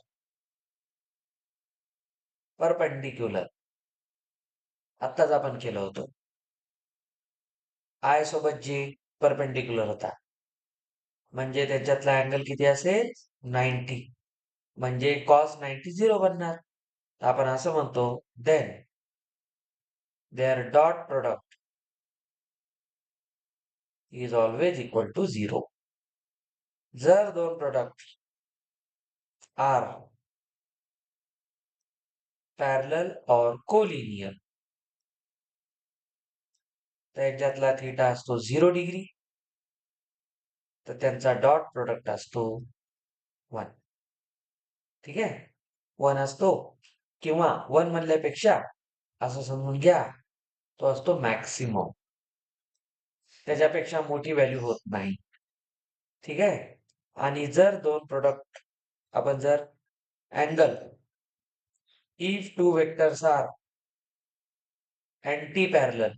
perpendicular. आत्ताच आपण केलं होतं. आय सोबत जे परपेंडिक्युलर होता, म्हणजे त्याच्यातला अँगल किती असेल? 90. म्हणजे कॉस 90 0 बनणार. आपण असं म्हणतो then there dot product is always equal to 0. जर दोन प्रोडक्ट आर पॅरलल और कोलिनियर, त्याच्यातला थिटा असतो 0 डिग्री, तर त्यांचा डॉट प्रोडक्ट असतो 1. ठीक आहे, 1 असतो, किंवा 1 म्हणल्यापेक्षा असं समजून घ्या, तो असतो मॅक्सिमम. त्याच्यापेक्षा मोठी व्हॅल्यू होत नाही. ठीक आहे. आणि जर दोन प्रोडक्ट, आपण जर angle, if two vectors are anti parallel,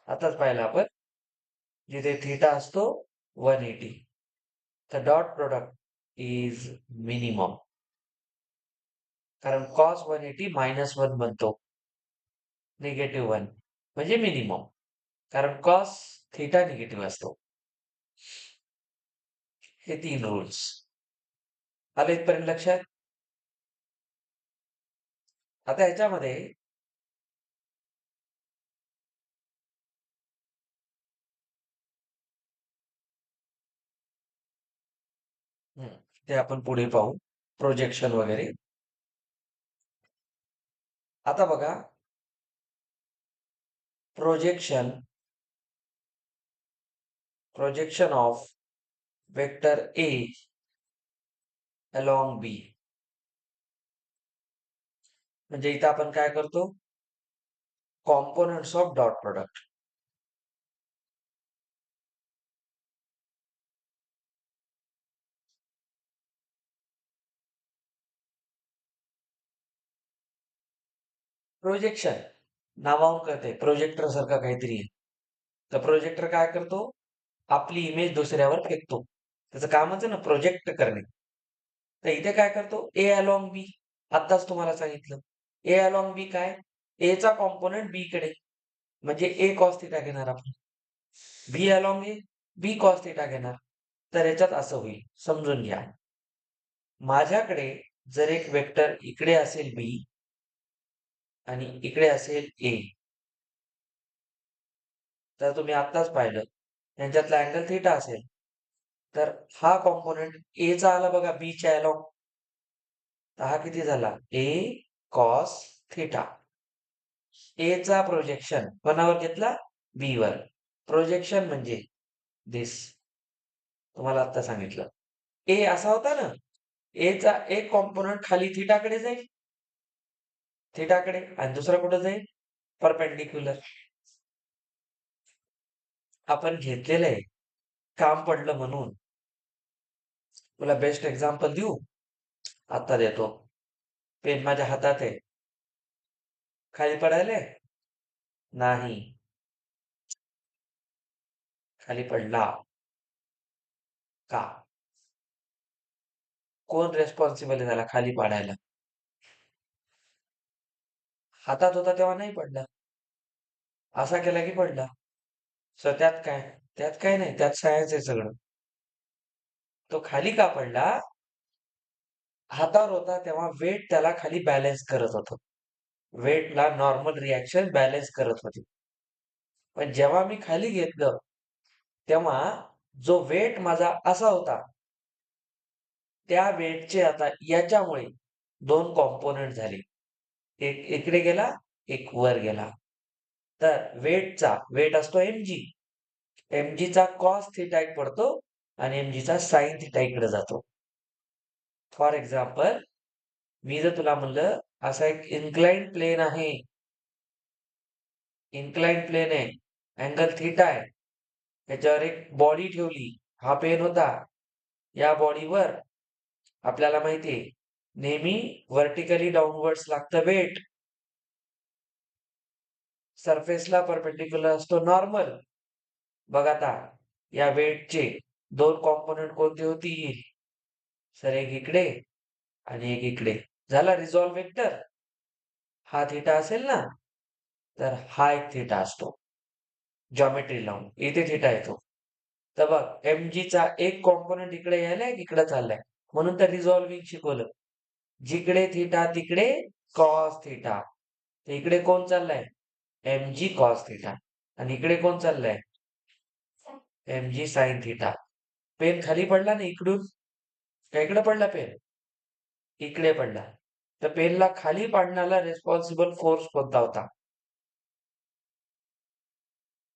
आताच पाहिलं आपण, जिथे थिटा असतो 180, तर डॉट प्रोडक्ट इज मिनिमम. कारण कॉस 180 -1 बनतो, -1 म्हणजे मिनिमम. कारण कॉस थिटा निगेटिव्ह असतो. हे 3 रूल्स आले इथपर्यंत लक्षात. आता ह्याच्यामध्ये ते आपण पुढे पाहू, प्रोजेक्शन वगैरे. आता बघा, projection of vector A along बी. म्हणजे इथं आपण काय करतो, components of dot product. Projection नावावरून कळते, प्रोजेक्टर सारखा काहीतरी आहे. तर प्रोजेक्टर काय करतो, आपली इमेज दुसऱ्यावर फेकतो. त्याचं कामच आहे ना प्रोजेक्ट करणे. तर इथे काय करतो, ए अलॉंग बी. आत्ताच तुम्हाला सांगितलं, ए अलॉंग बी काय, ए चा कॉम्पोनंट बी कडे, म्हणजे ए कॉस थिटा घेणार आपण. बी अलॉंग ए, बी कॉस थिटा घेणार. तर याच्यात असं होईल, समजून घ्या. माझ्याकडे जर एक वेक्टर इकडे असेल बी आणि इकडे असेल ए, तर तुम्ही आत्ताच पाहिलं यांच्यातला अँगल थिटा असेल, तर हा कॉम्पोनंट ए चा आला बघा बी च्या अलॉंग, तर हा किती झाला, ए कॉस थिटा. ए चा प्रोजेक्शन कोणावर घेतला, बी वर. प्रोजेक्शन म्हणजे दिस, तुम्हाला आता सांगितलं. ए असा होता ना, ए चा एक कॉम्पोनंट खाली थिटाकडे जाईल, थिटाकडे, आणि दुसरा कुठं जाईल, परपेंडिक्युलर. आपण घेतलेलं आहे, काम पडलं म्हणून. तुला बेस्ट एक्झाम्पल देऊ, आता देतो. पेन माझ्या हातात आहे, खाली पडायले नाही, खाली पडला का, कोण रेस्पॉन्सिबल आहे त्याला खाली पाडायला, हातात होता तेव्हा नाही पडला, असा केला की पडला. सो त्यात काय, त्यात काय नाही, त्यात सायन्स आहे सगळं. तो खाली का पडला, हातावर होता तेव्हा वेट त्याला खाली बॅलन्स करत होतं, वेटला नॉर्मल रिॲक्शन बॅलन्स करत होती. पण जेव्हा मी खाली घेतलं, तेव्हा जो वेट माझा असा होता, त्या वेटचे आता याच्यामुळे दोन कॉम्पोनंट झाले, एक इकडे गेला, एक वर गेला. तर वेट असतो mg, mg चा कॉस थिटा एक पडतो आणि mg चा साइन थिटा इकडे जातो. फॉर एक्झाम्पल, मी जर तुला म्हणलं असा एक इन्क्लाइंड प्लेन आहे, इन्क्लाइंड प्लेन आहे, अँगल थिटा आहे, त्याच्यावर एक बॉडी ठेवली, हा पेन होता, या बॉडीवर आपल्याला माहितीये नेहमी व्हर्टिकली डाऊनवर्ड्स लागतं वेट, सरफेसला परपेंडिक्युलर असतो नॉर्मल. बघ आता, या वेटचे दोन कॉम्पोनंट कोणते होतील, सर एक इकडे आणि एक इकडे. झाला रिझॉल्व वेक्टर. हा थिटा असेल ना, तर हा एक थिटा असतो, जॉमेट्री लावून इथे थिटा येतो. तर बघ, mg चा एक कॉम्पोनंट इकडे यायलाय, इकडे चाललाय, म्हणून तर रिझॉल्विंग शिकवलं. जिकडे थिटा तिकडे कॉस थिटा. इकडे कोण चाललाय, mg कॉस थिटा, आणि इकडे कोण चाललाय, mg साइन थिटा. पेन खाली पडला ना इकडून, का इकडे पडला पेन, इकडे पडला. तर पेनला खाली पाडण्याला रेस्पॉन्सिबल फोर्स कोणता होता,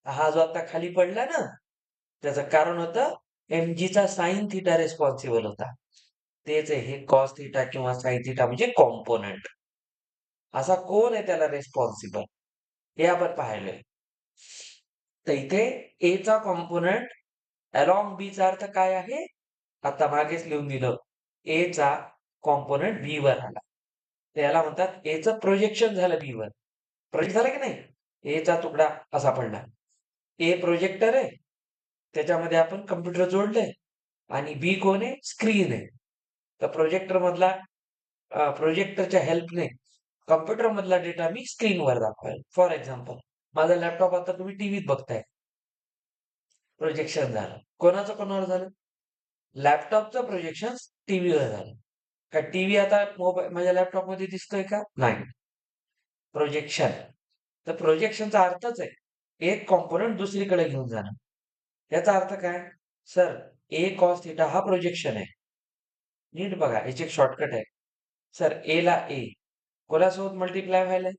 हा जो आता खाली पडला ना, त्याचं कारण होतं mg चा साइन थिटा रिस्पॉन्सिबल होता. तेच आहे हे कॉस थिटा किंवा साइन थिटा म्हणजे कॉम्पोनंट. असा कोण आहे त्याला रिस्पॉन्सिबल हे आपण पाहिलंय. तर इथे ए चा कॉम्पोनंट अलॉंग बी चा अर्थ काय आहे? आता मागेच लिहून दिलं. ए चा कॉम्पोनंट बी वर आला. त्याला म्हणतात ए चं प्रोजेक्शन झालं बी वर. प्रोजेक्ट झालं की नाही? ए चा तुकडा असा पडला. ए प्रोजेक्टर आहे. त्याच्यामध्ये आपण कम्प्युटर जोडलंय आणि बी कोण आहे? स्क्रीन आहे. तर प्रोजेक्टर मधला प्रोजेक्टरच्या हेल्पने कम्प्युटर मधला डेटा मी स्क्रीनवर दाखवेल. फॉर एक्झाम्पल माझा लॅपटॉप आता तुम्ही टीव्हीत बघताय. प्रोजेक्शन झालं. कोणावर झालं? लॅपटॉपचं प्रोजेक्शन टीव्हीवर झालं. का टीव्ही आता मोबाईल माझ्या लॅपटॉप मध्ये दिसतोय का? नाही. प्रोजेक्शन. तर प्रोजेक्शनचा अर्थच आहे एक कॉम्पोनंट दुसरीकडे घेऊन जाणं. याचा अर्थ काय? सर ए कॉस थिटा हा प्रोजेक्शन आहे. नीट बघा याची एक शॉर्टकट आहे. सर ए ला ए कोणासोबत मल्टिप्लाय व्हायलाय?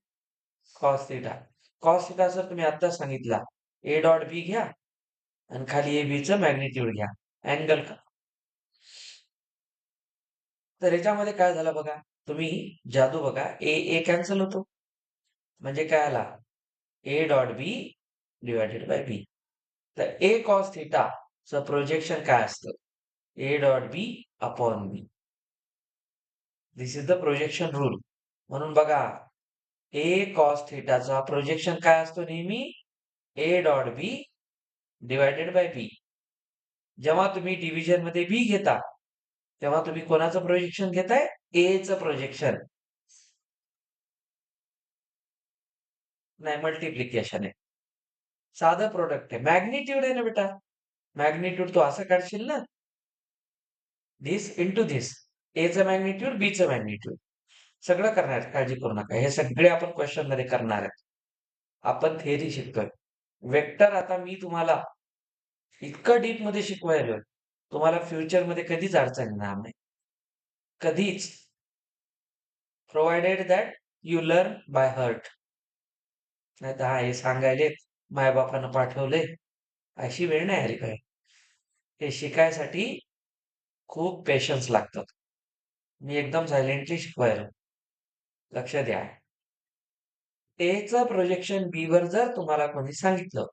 Cos theta. Cos theta sir तुम्ही आता सांगितला ए डॉट बी घ्या आणि खाली ए बी चं मॅग्निट्यूड घ्या. अँगल का? तर याच्यामध्ये काय झालं बघा. तुम्ही जादू बघा. ए ए कॅन्सल होतो. म्हणजे काय आला? A dot B divided by B. तर ए कॉस थिटा चं प्रोजेक्शन काय असतं? A dot B upon B. This is the projection rule. म्हणून बघा ए कॉस थिटाचा प्रोजेक्शन काय असतो नेहमी? A dot B divided by B. जेव्हा तुम्ही डिव्हिजन मध्ये बी घेता तेव्हा तुम्ही कोणाचं प्रोजेक्शन घेताय? ए चं प्रोजेक्शन. नाही मल्टिप्लिकेशन आहे. साधं प्रोडक्ट आहे. मॅग्निट्यूड आहे ना बेटा. मॅग्निट्यूड तू असं काढशील ना. This into this. ए चं मॅग्निट्यूड बी चं मॅग्निट्यूड. सगळं करणार आहेत. काळजी करू नका. हे सगळे आपण क्वेश्चन मध्ये करणार आहेत. आपण थेअरी शिकतोय. वेक्टर आता मी तुम्हाला इतकं डीप मध्ये शिकवायलोय. तुम्हाला फ्युचर मध्ये कधीच अडचण येणार नाही. कधीच. Provided that you learn by heart. नाही तर हा हे सांगायलेत मायबापानं पाठवले अशी वेळ नाही आली पाहिजे. हे शिकायसाठी खूप पेशन्स लागतात. मी एकदम सायलेंटली शिकवायला. लक्ष द्या. ए चं प्रोजेक्शन बी वर जर तुम्हाला कोणी सांगितलं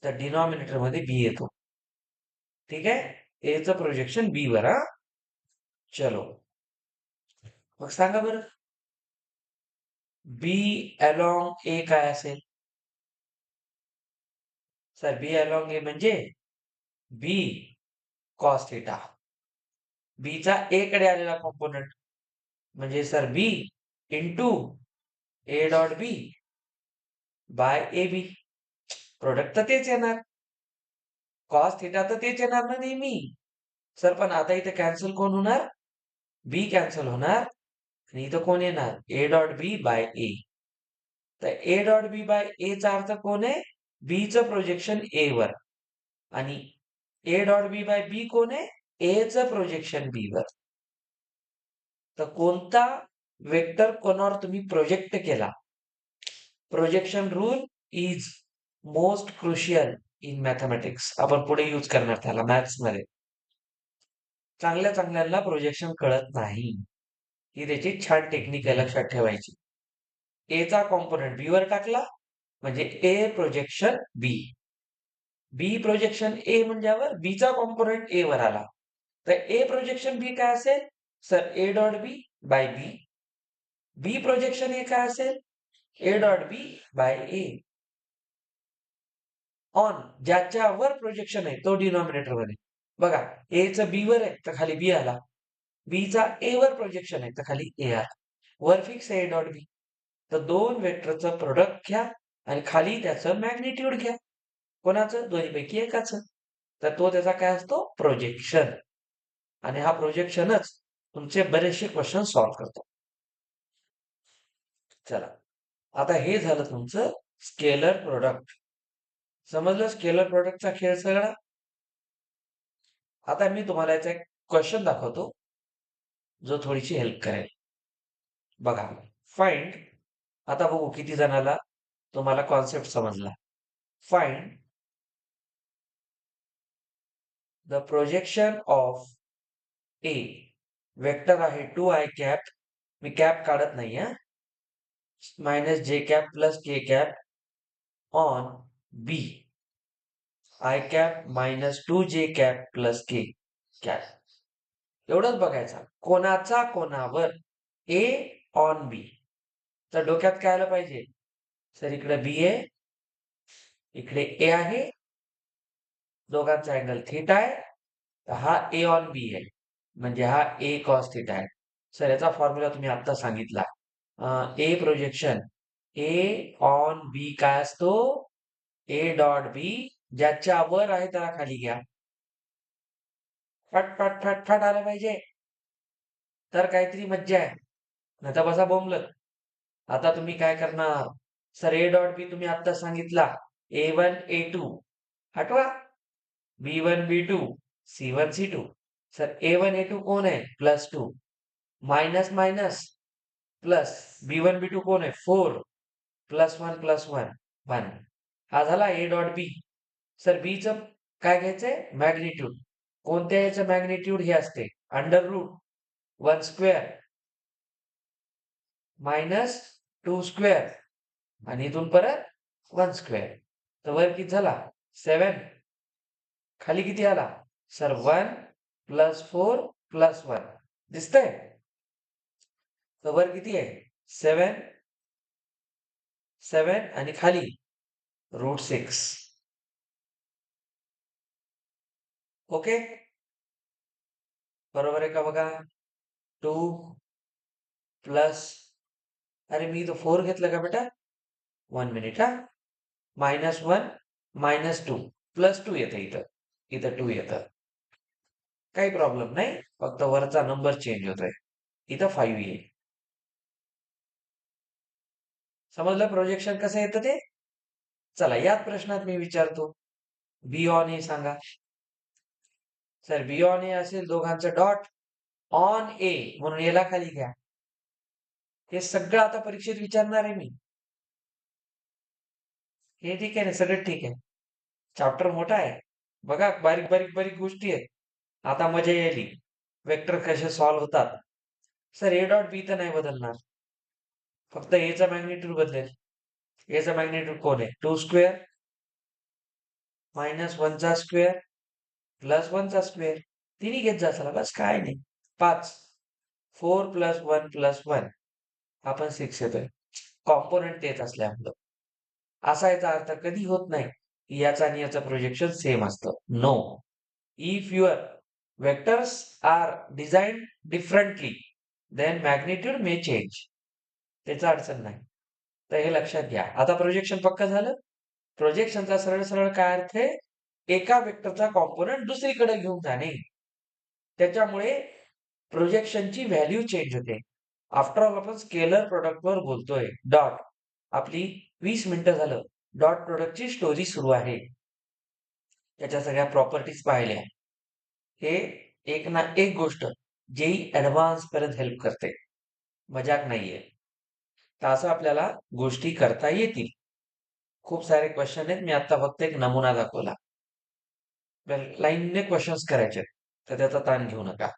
तर डिनॉमिनेटर मध्ये बी येतो. ठीक आहे? ए चं प्रोजेक्शन बी वर. हा चलो मग सांगा बरं बी अलॉंग ए काय असेल? सर बी अलॉंग ए म्हणजे बी कॉस थिटा. बी चा ए कडे आलेला कॉम्पोनंट म्हणजे sir B into A dot B by A B. Product तर तेच येणार. कॉस थिटा तर तेच येणार ना नेहमी. सर पण आता इथे कॅन्सल कोण होणार? बी कॅन्सल होणार आणि इथं कोण येणार? ए डॉट बी बाय ए. तर ए डॉट बी बाय ए चा अर्थ कोण आहे? बी चं प्रोजेक्शन ए वर आणि ए डॉट बी बाय बी कोण आहे? ए चं प्रोजेक्शन बी वर. तर कोणता वेक्टर कोणावर तुम्ही प्रोजेक्ट केला? Projection rule is most crucial in mathematics. आपण पुढे यूज करणार त्याला मॅथ्स मध्ये. चांगल्या चांगल्यांना प्रोजेक्शन कळत नाही. ही त्याची छान टेक्निक आहे लक्षात ठेवायची. ए चा कॉम्पोनंट बी वर टाकला म्हणजे ए प्रोजेक्शन बी. बी प्रोजेक्शन ए म्हणल्यावर बी चा कॉम्पोनंट ए वर आला. तर ए प्रोजेक्शन बी काय असेल? Sir A dot B by B. B projection A काय असेल? A dot B by A. On ज्याच्यावर प्रोजेक्शन आहे तो डिनॉमिनेटर मध्ये. बघा ए चं बी वर आहे तर खाली बी आला. बी चा ए वर प्रोजेक्शन आहे तर खाली ए आला. वर फिक्स आहे ए डॉट बी. तर दोन वेक्टरचं प्रोडक्ट घ्या आणि खाली त्याचं मॅग्निट्यूड घ्या. कोणाचं? दोन्हीपैकी एकाचं. तर तो त्याचा काय असतो? प्रोजेक्शन. आणि हा प्रोजेक्शनच तुमचे बरेचसे क्वेश्चन सॉल्व्ह करतो. चला आता हे झालं तुमचं स्केलर प्रोडक्ट. समजलं स्केलर प्रोडक्टचा खेळ सगळा. आता मी तुम्हाला याचा एक क्वेश्चन दाखवतो जो थोडीशी हेल्प करेल. बघा फाइंड. आता बघू किती जणाला तुम्हाला कॉन्सेप्ट समजला. Find the projection of A vector आहे 2i कॅप, मी कॅप काढत नाही हा, minus J cap plus K cap on B I cap minus 2 J cap plus K cap एवढंच बघायचं. कोणाचा कोणावर ए ऑन बी. तर डोक्यात काय आलं पाहिजे, सर इकडे बी आहे, इकडे ए आहे, दोघांचा अँगल थीटा आहे, तर हा ए ऑन बी आहे, म्हणजे हा ए कॉस थीटा आहे. सर याचा फॉर्म्युला तुम्ही आता सांगितला, ए प्रोजेक्शन ए ऑन बी काय असतो, ए डॉट बी ज्याच्यावर आहे त्याला खाली घ्या. फट फट फट फट आलं पाहिजे, तर काहीतरी मज्जा आहे, नाही तर बसा बोंबलत. आता तुम्ही काय करणार, सर ए डॉट बी तुम्ही आता सांगितला A1 A2 हटवा, B1 B2 C1 C2. Sir A1 A2 कोण आहे, +2 minus minus plus, B1 B2 कोण आहे 4 +1 +1 1. हा झाला ए डॉट बी. सर बीचं काय घ्यायचंय, मॅग्निट्यूड. कोणत्या याचं मॅग्निट्यूड हे असते √1² मायनस 2² आणि इथून परत 1². तर वर किती झाला 7, खाली किती आला सर 1 + 4 + 1 दिसतंय. तर वर किती आहे 7 7 आणि खाली √6. ओके, बरोबर आहे का बघा. 2 प्लस, अरे मी तो 4 घेतलं का बेटा, 1 मिनिट हा, -1 -2 +2 येतं, इथं 2 येतं, काही प्रॉब्लेम नाही, फक्त वरचा नंबर चेंज होतोय, इथं 5 येईल. समजलं प्रोजेक्शन कसं येतं ते. चला याच प्रश्नात मी विचारतो, बी ऑन ए सांगा. सर बी ऑन ए असेल दोघांचं डॉट, ऑन ए म्हणून याला खाली घ्या. हे सगळं आता परीक्षेत विचारणार आहे मी, हे ठीक आहे ना, सगळं ठीक आहे. चॅप्टर मोठा आहे बघा, बारीक बारीक बारीक गोष्टी आहेत. आता मजा यायली, वेक्टर कसे सॉल्व्ह होतात. सर ए डॉट बी तर नाही बदलणार, फक्त एचा मॅग्निट्यूड बदलेल. एचा मॅग्निट्यूड कोण आहे, 2² -1² +1², तिन्ही घेत जा चला, बस काय नाही. 5 4 + 1 + 1 आपण 6 येतोय, कॉम्पोनंट तेच असल्यामुळं. असा याचा अर्थ कधी होत नाही की याचा आणि याचं प्रोजेक्शन सेम असतं. No, if your vectors are design differently then magnitude may change, त्याचा अडचण नाही. तर हे लक्षात घ्या. आता प्रोजेक्शन पक्क झालं. प्रोजेक्शनचा सरळ सरळ काय अर्थ आहे, एका वेक्टरचा कॉम्पोनंट दुसरीकडे घेऊन जाणे, त्याच्यामुळे प्रोजेक्शनची व्हॅल्यू चेंज होते. आफ्टर ऑल आपण स्केलर प्रोडक्टवर बोलतोय. डॉट, आपली 20 मिनिटं झालं डॉट प्रोडक्टची स्टोरी सुरू आहे, त्याच्या सगळ्या प्रॉपर्टीज पाहिल्या. हे एक ना एक गोष्ट जेई ऍडव्हान्स पर्यंत हेल्प करते, मजाक नाहीये. तर असं आपल्याला गोष्टी करता येतील. खूप सारे क्वेश्चन आहेत, मी आता फक्त एक नमुना दाखवला. लाईनने क्वेश्चन्स करायचे, तर त्याचा ताण घेऊ नका.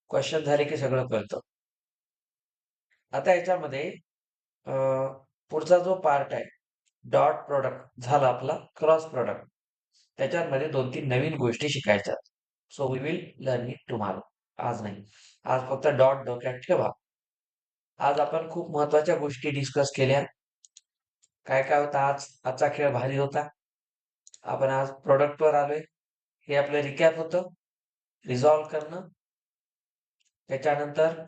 क्वेश्चन झाले की सगळं कळतं. आता याच्यामध्ये पुढचा जो पार्ट आहे, डॉट प्रोडक्ट झाला आपला, क्रॉस प्रोडक्ट, त्याच्यामध्ये 2-3 नवीन गोष्टी शिकायच्या. So we will learn it tomorrow, आज नाही. आज फक्त डॉट डोक्यात ठेवा. आज आपण खूप महत्वाच्या गोष्टी डिस्कस केल्या. काय काय होता आजचा खेळ भारी होता. आपण आज प्रोडक्टवर आलोय, हे आपलं रिकॅप होतं, रिझॉल्व्ह करणं. त्याच्यानंतर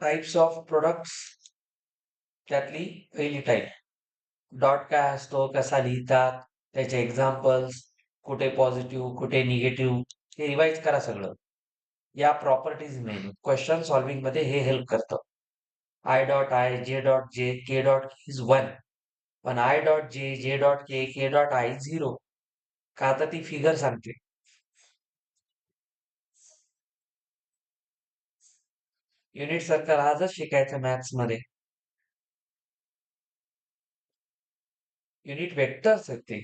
टाइप्स ऑफ प्रोडक्ट्स, त्यातली पहिली टाईप डॉट काय असतो, कसा लिहितात, त्याचे एक्झाम्पल्स, कुठे पॉझिटिव्ह कुठे निगेटिव्ह, हे रिवाइज करा सगळं. या प्रॉपर्टीज मेन क्वेश्चन सॉल्व्हिंग मध्ये हे हेल्प करतं. I dot I, J dot J, K dot is 1, पण I dot J, J dot K, K dot I 0, का तर ती फिगर सांगते. युनिट सर्कल आजच शिकायचं मॅथ्स मध्ये. युनिट वेक्टर्स आहेत ते.